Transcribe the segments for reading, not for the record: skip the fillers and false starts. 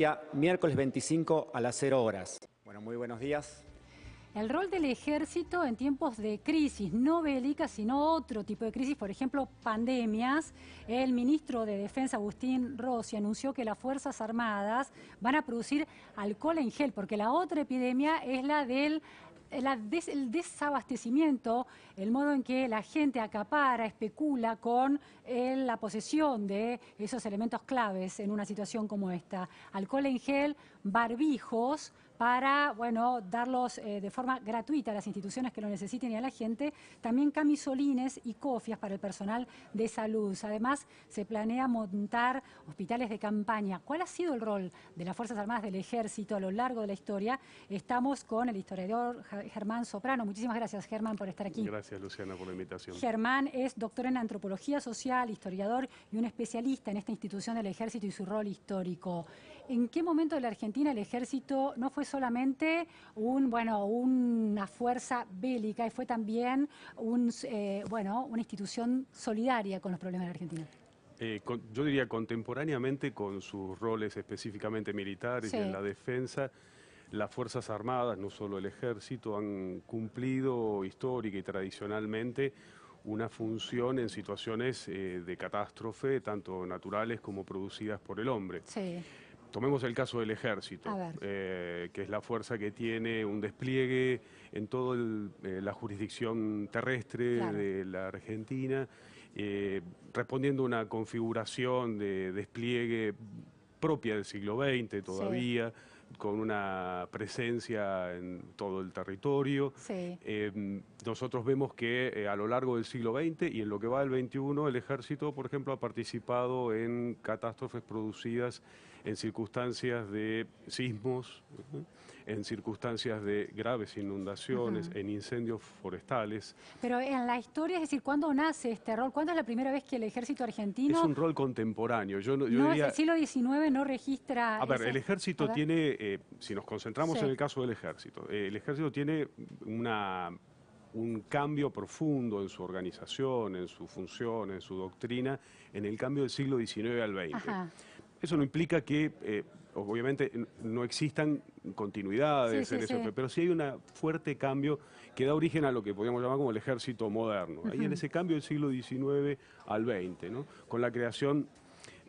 Día miércoles 25 a las 0 horas. Bueno, muy buenos días. El rol del ejército en tiempos de crisis, no bélicas, sino otro tipo de crisis, por ejemplo, pandemias. El ministro de Defensa, Agustín Rossi, anunció que las Fuerzas Armadas van a producir alcohol en gel, porque la otra epidemia es la del el desabastecimiento, el modo en que la gente acapara, especula con la posesión de esos elementos claves en una situación como esta. Alcohol en gel, barbijos, para, bueno, darlos de forma gratuita a las instituciones que lo necesiten y a la gente. También camisolines y cofias para el personal de salud. Además, se planea montar hospitales de campaña. ¿Cuál ha sido el rol de las Fuerzas Armadas del Ejército a lo largo de la historia? Estamos con el historiador Germán Soprano. Muchísimas gracias, Germán, por estar aquí. Gracias, Luciana, por la invitación. Germán es doctor en antropología social, historiador y un especialista en esta institución del Ejército y su rol histórico. ¿En qué momento de la Argentina el Ejército no fue solamente una fuerza bélica y fue también una institución solidaria con los problemas de la Argentina? Yo diría contemporáneamente con sus roles específicamente militares y en la defensa, las Fuerzas Armadas, no solo el Ejército, han cumplido histórica y tradicionalmente una función en situaciones de catástrofe, tanto naturales como producidas por el hombre. Sí. Tomemos el caso del Ejército, que es la fuerza que tiene un despliegue en toda la jurisdicción terrestre de la Argentina, respondiendo a una configuración de despliegue propia del siglo XX todavía, con una presencia en todo el territorio. Nosotros vemos que a lo largo del siglo XX y en lo que va del XXI, el Ejército, por ejemplo, ha participado en catástrofes producidas en circunstancias de sismos, en circunstancias de graves inundaciones, en incendios forestales. Pero en la historia, es decir, ¿cuándo nace este rol? ¿Cuándo es la primera vez que el Ejército argentino... Es un rol contemporáneo. Yo diría... El siglo XIX no registra... A ver, el Ejército tiene, si nos concentramos en el caso del Ejército, el Ejército tiene un cambio profundo en su organización, en su función, en su doctrina, en el cambio del siglo XIX al XX. Eso no implica que, obviamente, no existan continuidades en eso, pero sí hay un fuerte cambio que da origen a lo que podríamos llamar como el ejército moderno. Ahí en ese cambio del siglo XIX al XX, ¿no? Con la creación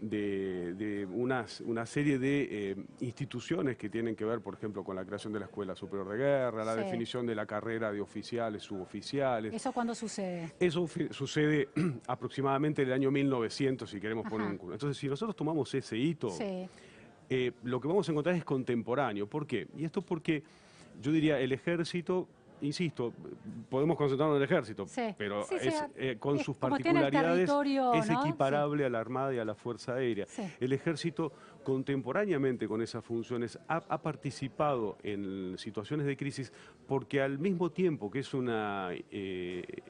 de una serie de instituciones que tienen que ver, por ejemplo, con la creación de la Escuela Superior de Guerra, la definición de la carrera de oficiales, suboficiales. ¿Eso cuándo sucede? Eso sucede aproximadamente en el año 1900, si queremos poner un curso. Entonces, si nosotros tomamos ese hito, lo que vamos a encontrar es contemporáneo. ¿Por qué? Y esto porque, yo diría, el Ejército... Insisto, podemos concentrarnos en el Ejército, pero con sus particularidades es equiparable a la Armada y a la Fuerza Aérea. El Ejército, contemporáneamente con esas funciones, ha participado en situaciones de crisis porque al mismo tiempo que es una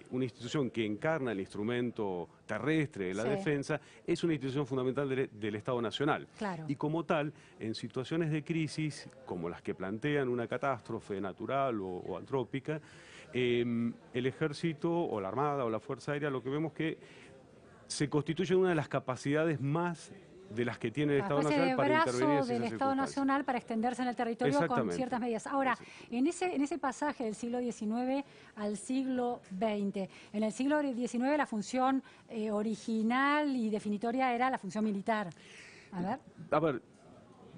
institución que encarna el instrumento terrestre de la defensa, es una institución fundamental del Estado Nacional. Y como tal, en situaciones de crisis, como las que plantean una catástrofe natural o antrópica, el Ejército o la Armada o la Fuerza Aérea, lo que vemos que se constituye una de las capacidades más de las que tiene el Estado Nacional para intervenir en esas del Estado Nacional para extenderse en el territorio con ciertas medidas. Ahora, en ese pasaje del siglo XIX al siglo XX, en el siglo XIX la función original y definitoria era la función militar. A ver,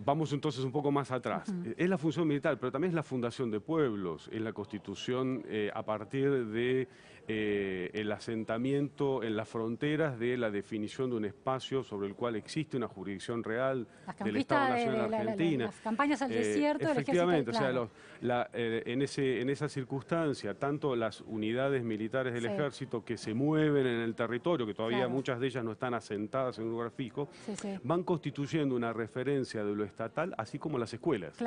vamos entonces un poco más atrás. Es la función militar, pero también es la fundación de pueblos, es la constitución a partir de el asentamiento en las fronteras de la definición de un espacio sobre el cual existe una jurisdicción real del Estado Nacional Argentina. Las campañas al desierto, efectivamente, o sea, en esa circunstancia, tanto las unidades militares del Ejército que se mueven en el territorio, que todavía muchas de ellas no están asentadas en un lugar fijo, van constituyendo una referencia de lo estatal, así como las escuelas.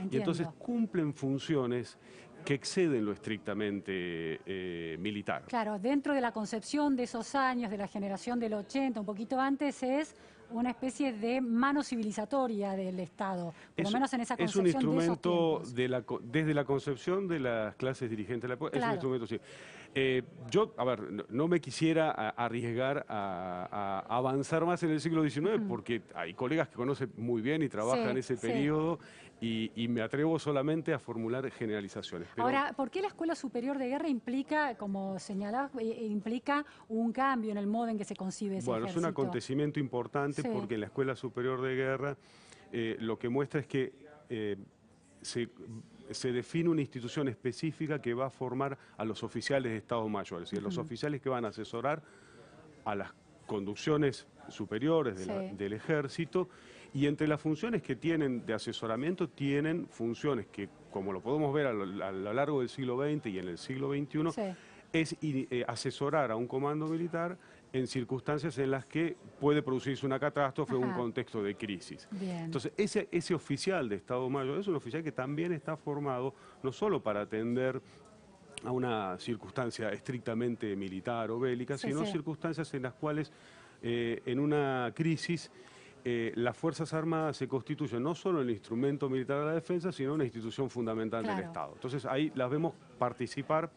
Y entonces cumplen funciones que exceden lo estrictamente militar. Dentro de la concepción de esos años, de la generación del 80, un poquito antes, es una especie de mano civilizatoria del Estado, por lo menos en esa concepción. Es un instrumento desde la concepción de las clases dirigentes de la época, es un instrumento, Yo, a ver, no me quisiera arriesgar a avanzar más en el siglo XIX porque hay colegas que conocen muy bien y trabajan ese periodo y me atrevo solamente a formular generalizaciones. Pero... Ahora, ¿por qué la Escuela Superior de Guerra implica, como señalás, implica un cambio en el modo en que se concibe ese ejército? Bueno, es un acontecimiento importante porque en la Escuela Superior de Guerra lo que muestra es que se define una institución específica que va a formar a los oficiales de Estado Mayor, es decir, los oficiales que van a asesorar a las conducciones superiores del ejército, y entre las funciones que tienen de asesoramiento tienen funciones que, como lo podemos ver a lo largo del siglo XX y en el siglo XXI, es asesorar a un comando militar en circunstancias en las que puede producirse una catástrofe o un contexto de crisis. Bien. Entonces, ese oficial de Estado Mayor es un oficial que también está formado no solo para atender a una circunstancia estrictamente militar o bélica, sino circunstancias en las cuales en una crisis las Fuerzas Armadas se constituyen no solo el instrumento militar de la defensa, sino una institución fundamental del Estado. Entonces ahí las vemos participar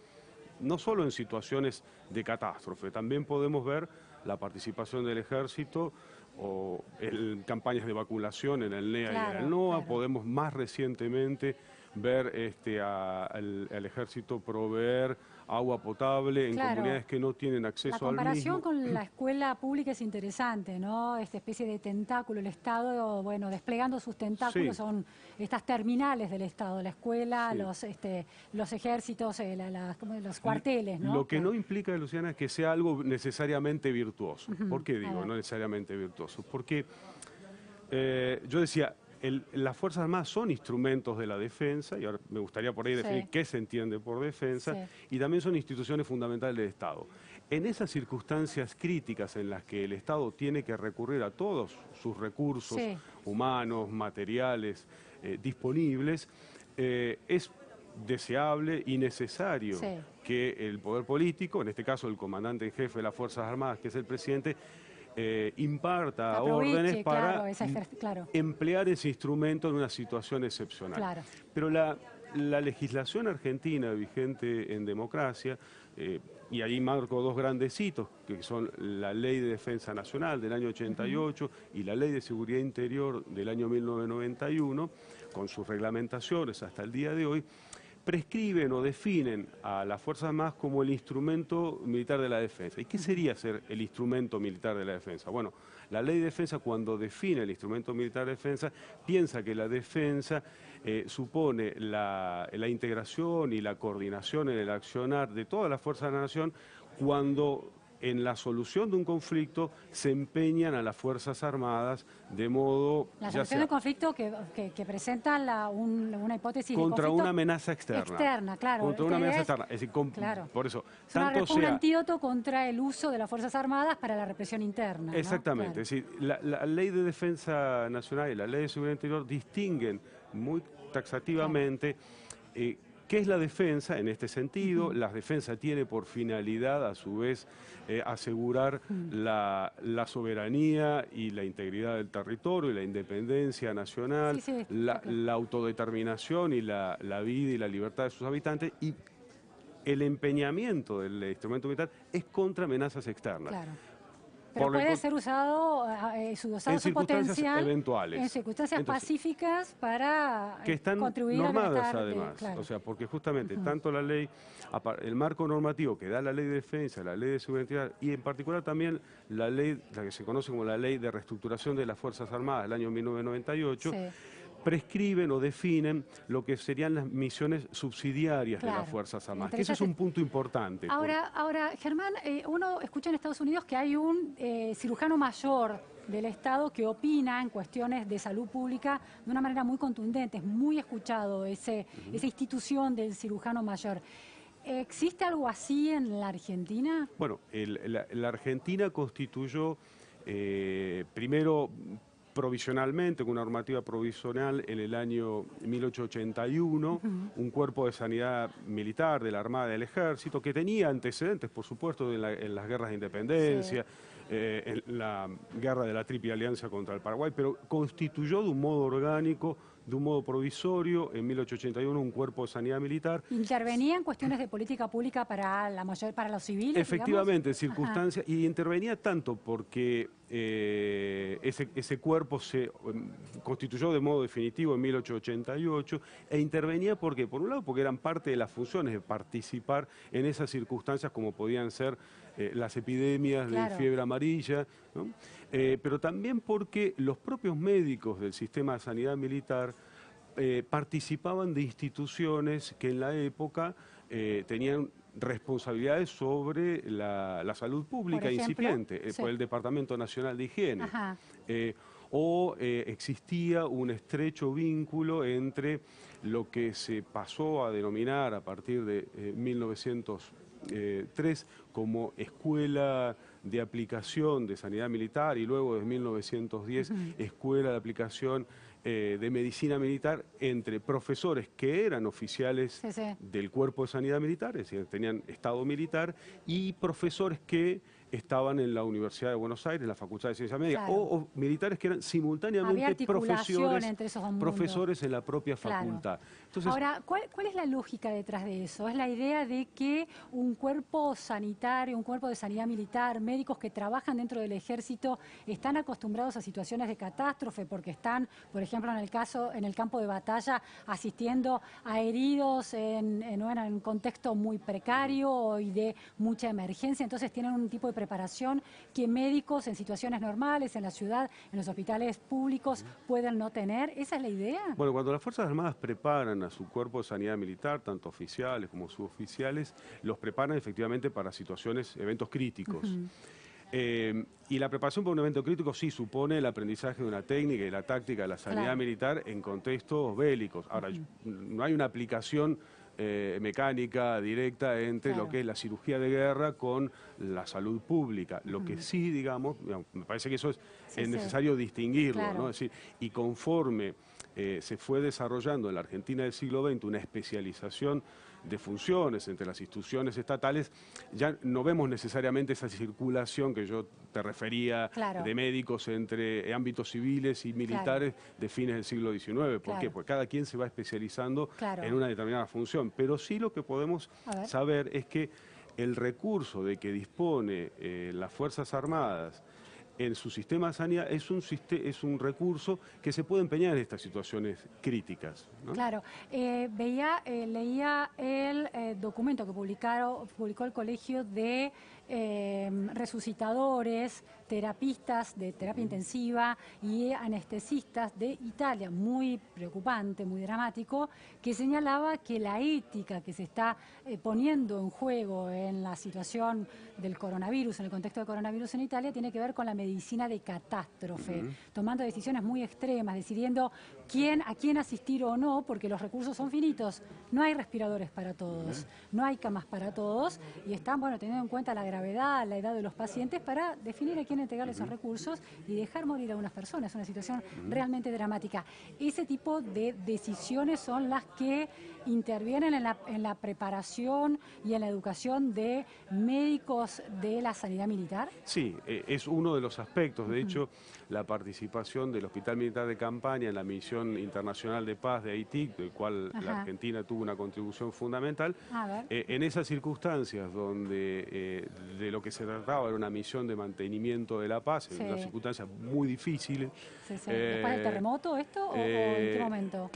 no solo en situaciones de catástrofe, también podemos ver la participación del ejército o en campañas de vacunación en el NEA y en el NOA, podemos más recientemente ver al ejército proveer agua potable en comunidades que no tienen acceso al mismo. La comparación con la escuela pública es interesante, ¿no? Esta especie de tentáculo, el Estado, bueno, desplegando sus tentáculos son estas terminales del Estado, la escuela, los ejércitos, los cuarteles, ¿no? Lo que no implica, Luciana, que sea algo necesariamente virtuoso. ¿Por qué digo no necesariamente virtuoso? Porque yo decía, las Fuerzas Armadas son instrumentos de la defensa, y ahora me gustaría por ahí definir qué se entiende por defensa, y también son instituciones fundamentales del Estado. En esas circunstancias críticas en las que el Estado tiene que recurrir a todos sus recursos humanos, materiales, disponibles, es deseable y necesario que el poder político, en este caso el comandante en jefe de las Fuerzas Armadas, que es el presidente, imparta órdenes para emplear ese instrumento en una situación excepcional. Pero la legislación argentina vigente en democracia, y ahí marco dos grandes hitos, que son la Ley de Defensa Nacional del año 88 y la Ley de Seguridad Interior del año 1991, con sus reglamentaciones hasta el día de hoy, prescriben o definen a las Fuerzas Armadas como el instrumento militar de la defensa. ¿Y qué sería ser el instrumento militar de la defensa? Bueno, la Ley de Defensa, cuando define el instrumento militar de defensa, piensa que la defensa supone la integración y la coordinación en el accionar de todas las fuerzas de la nación cuando en la solución de un conflicto se empeñan a las Fuerzas Armadas de modo... La solución del conflicto que presenta una hipótesis contra de conflicto una amenaza externa. Externa, claro. Contra una amenaza externa. Es decir, por eso, es un antídoto contra el uso de las Fuerzas Armadas para la represión interna. Exactamente. ¿No? Es decir, la Ley de Defensa Nacional y la Ley de Seguridad Interior distinguen muy taxativamente ¿qué es la defensa en este sentido? La defensa tiene por finalidad, a su vez, asegurar la soberanía y la integridad del territorio y la independencia nacional, la autodeterminación y la vida y la libertad de sus habitantes, y el empeñamiento del instrumento militar es contra amenazas externas. Pero puede ser usado, su potencial eventuales. En circunstancias pacíficas para que están contribuir normadas a además. O sea, porque justamente tanto la ley, el marco normativo que da la Ley de Defensa, la Ley de Seguridad y en particular también la ley, la que se conoce como la Ley de Reestructuración de las Fuerzas Armadas del año 1998, prescriben o definen lo que serían las misiones subsidiarias de las Fuerzas Armadas, que ese es un punto importante. Ahora, Germán, uno escucha en Estados Unidos que hay un cirujano mayor del Estado que opina en cuestiones de salud pública de una manera muy contundente, es muy escuchado esa institución del cirujano mayor. ¿Existe algo así en la Argentina? Bueno, la Argentina constituyó primero provisionalmente, con una normativa provisional en el año 1881, un cuerpo de sanidad militar de la Armada y del Ejército, que tenía antecedentes, por supuesto, en las guerras de independencia, en la guerra de la Triple Alianza contra el Paraguay, pero constituyó de un modo orgánico, de un modo provisorio, en 1881 un cuerpo de sanidad militar. ¿Intervenía en cuestiones de política pública para los civiles? Efectivamente, digamos? circunstancias, y intervenía tanto porque ese cuerpo se constituyó de modo definitivo en 1888, e intervenía porque, por un lado, porque eran parte de las funciones de participar en esas circunstancias como podían ser las epidemias de fiebre amarilla, ¿no? Pero también porque los propios médicos del sistema de sanidad militar participaban de instituciones que en la época tenían responsabilidades sobre la salud pública incipiente, por el Departamento Nacional de Higiene. Existía un estrecho vínculo entre lo que se pasó a denominar a partir de 1903 como Escuela de Aplicación de Sanidad Militar y luego de 1910 Escuela de Aplicación de Medicina Militar, entre profesores que eran oficiales del Cuerpo de Sanidad Militar, es decir, tenían estado militar, y profesores que estaban en la Universidad de Buenos Aires, en la Facultad de Ciencias Médicas, o militares que eran simultáneamente profesores en la propia facultad. Entonces, ahora, ¿cuál es la lógica detrás de eso? Es la idea de que un cuerpo sanitario, un cuerpo de sanidad militar, médicos que trabajan dentro del ejército, están acostumbrados a situaciones de catástrofe porque están, por ejemplo, en el campo de batalla, asistiendo a heridos en un contexto muy precario y de mucha emergencia, entonces tienen un tipo de preparación que médicos en situaciones normales, en la ciudad, en los hospitales públicos, pueden no tener. ¿Esa es la idea? Bueno, cuando las Fuerzas Armadas preparan a su cuerpo de sanidad militar, tanto oficiales como suboficiales, los preparan efectivamente para situaciones, eventos críticos. Y la preparación para un evento crítico sí supone el aprendizaje de una técnica y la táctica de la sanidad militar en contextos bélicos. Ahora, no hay una aplicación mecánica directa entre lo que es la cirugía de guerra con la salud pública. Lo que sí, digamos, me parece que eso es necesario distinguirlo, ¿no? Es decir, y conforme se fue desarrollando en la Argentina del siglo XX una especialización de funciones entre las instituciones estatales, ya no vemos necesariamente esa circulación que yo te refería de médicos entre ámbitos civiles y militares de fines del siglo XIX. ¿Por qué? Porque cada quien se va especializando en una determinada función. Pero sí lo que podemos saber es que el recurso de que dispone las Fuerzas Armadas en su sistema de sanidad es un recurso que se puede empeñar en estas situaciones críticas, ¿no? Claro. Leía el documento que publicó el Colegio de Resucitadores, terapistas de terapia intensiva y anestesistas de Italia, muy preocupante, muy dramático, que señalaba que la ética que se está poniendo en juego en la situación del coronavirus, en el contexto del coronavirus en Italia, tiene que ver con la medicina de catástrofe, tomando decisiones muy extremas, decidiendo a quién asistir o no, porque los recursos son finitos. No hay respiradores para todos, no hay camas para todos, y están, teniendo en cuenta la gravedad, la edad de los pacientes, para definir a quién entregar esos recursos y dejar morir a unas personas. Es una situación realmente dramática. Ese tipo de decisiones son las que intervienen en la preparación y en la educación de médicos de la sanidad militar. Sí, es uno de los aspectos. De hecho, la participación del Hospital Militar de Campaña en la misión internacional de paz de Haití, del cual la Argentina tuvo una contribución fundamental, en esas circunstancias donde de lo que se trataba era una misión de mantenimiento de la paz, en unas circunstancias muy difíciles. ¿Después del terremoto esto o en qué momento?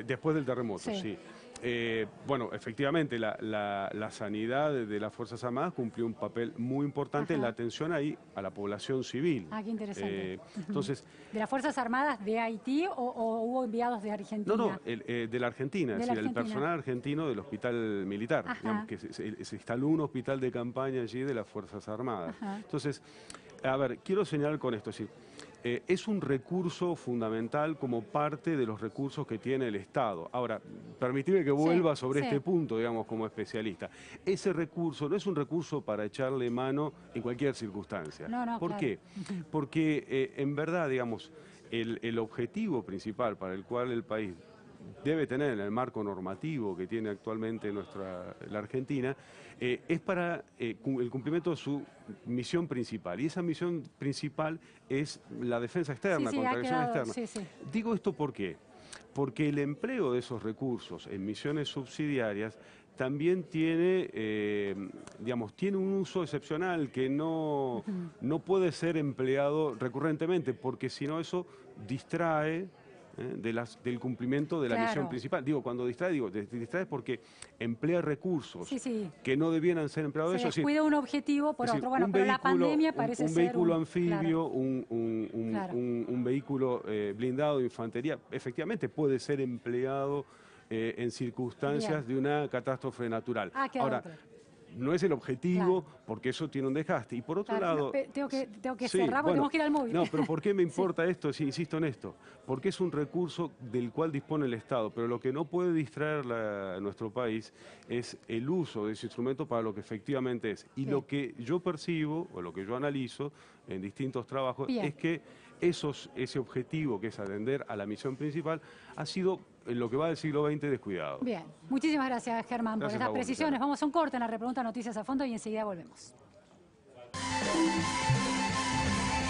Después del terremoto, sí. Efectivamente, la sanidad de las Fuerzas Armadas cumplió un papel muy importante en la atención ahí a la población civil. Qué interesante. Entonces, ¿de las Fuerzas Armadas de Haití o hubo enviados de Argentina? No, de la Argentina, es decir, el personal argentino del Hospital Militar, digamos, que se instaló un hospital de campaña allí de las Fuerzas Armadas. Entonces, a ver, quiero señalar con esto, es decir, es un recurso fundamental como parte de los recursos que tiene el Estado. Ahora, permitime que vuelva sobre este punto, digamos, como especialista. Ese recurso no es un recurso para echarle mano en cualquier circunstancia. ¿Por qué? Porque en verdad, digamos, el objetivo principal para el cual el país debe tener en el marco normativo que tiene actualmente la Argentina, es para el cumplimiento de su misión principal. Y esa misión principal es la defensa externa, contra la agresión externa. Sí, sí. Digo esto ¿por qué? Porque el empleo de esos recursos en misiones subsidiarias también tiene, digamos, tiene un uso excepcional que no puede ser empleado recurrentemente, porque si no eso distrae del cumplimiento de la misión principal. Digo, cuando distrae porque emplea recursos que no debieran ser empleados. Se descuida un objetivo por otro. Bueno, pero la pandemia parece ser un vehículo anfibio, un vehículo blindado de infantería, efectivamente puede ser empleado en circunstancias de una catástrofe natural. Ahora, no es el objetivo, porque eso tiene un desgaste. Y por otro lado... Tengo que cerrar porque tenemos que ir al móvil. No, pero ¿por qué me importa esto? Si insisto en esto. Porque es un recurso del cual dispone el Estado, pero lo que no puede distraer a nuestro país es el uso de ese instrumento para lo que efectivamente es. Y lo que yo percibo, o lo que yo analizo en distintos trabajos, es que ese objetivo, que es atender a la misión principal, ha sido en lo que va del siglo XX descuidado. Bien, muchísimas gracias, Germán, por estas precisiones. Vamos a un corte en la repregunta Noticias a Fondo y enseguida volvemos.